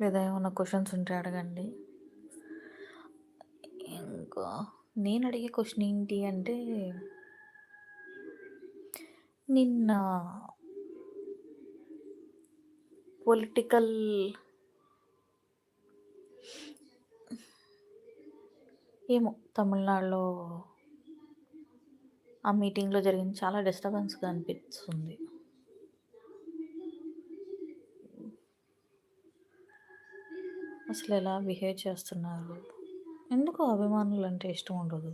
లేదా ఏమన్నా క్వెషన్స్ ఉంటే అడగండి. ఇంకా నేనడిగే క్వెషన్ ఏంటి అంటే, నిన్న పొలిటికల్ ఏమో తమిళనాడులో ఆ మీటింగ్‌లో జరిగింది చాలా డిస్టర్బెన్స్‌గా అనిపిస్తుంది. అసలెలా బిహేవ్ చేస్తున్నారు? ఎందుకో అభిమానులంటే ఇష్టం ఉండదు.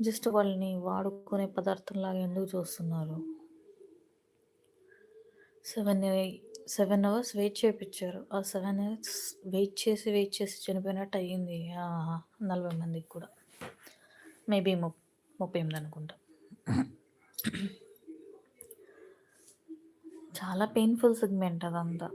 జస్ట్ వాళ్ళని వాడుకునే పదార్థంలాగా ఎందుకు చూస్తున్నారు? 7 అవర్స్ వెయిట్ చేపిచ్చారు. ఆ 7 అవర్స్ వెయిట్ చేసి చనిపోయినట్టు అయ్యింది. 40 మందికి కూడా. మేబీ 38 అనుకుంటా. చాలా పెయిన్‌ఫుల్ సెగ్మెంట్ అదంతా.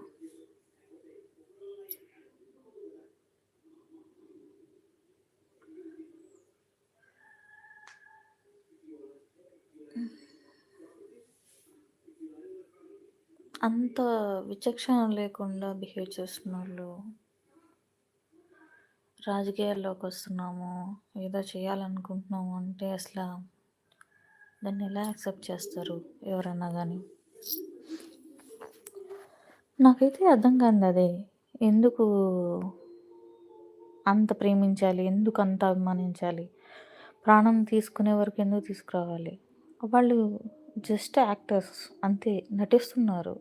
అంత విచక్షణ లేకుండా బిహేవ్ చేస్తున్నోళ్ళు రాజకీయాల్లోకొస్తున్నాము, ఏదో చేయాలనుకుంటున్నాము అంటే దాన్ని ఎలా యాక్సెప్ట్ చేస్తారు ఎవరన్నా గానీ? నాకైతే అర్థం కానిదదే. ఎందుకు అంత ప్రేమించాలి? ఎందుకు అంత అభిమానించాలి? ప్రాణం తీసుకునే వరకు ఎందుకు తీసుకురావాలి? వాళ్ళు జస్ట్ యాక్టర్స్ అంతే నటిస్తున్నారు.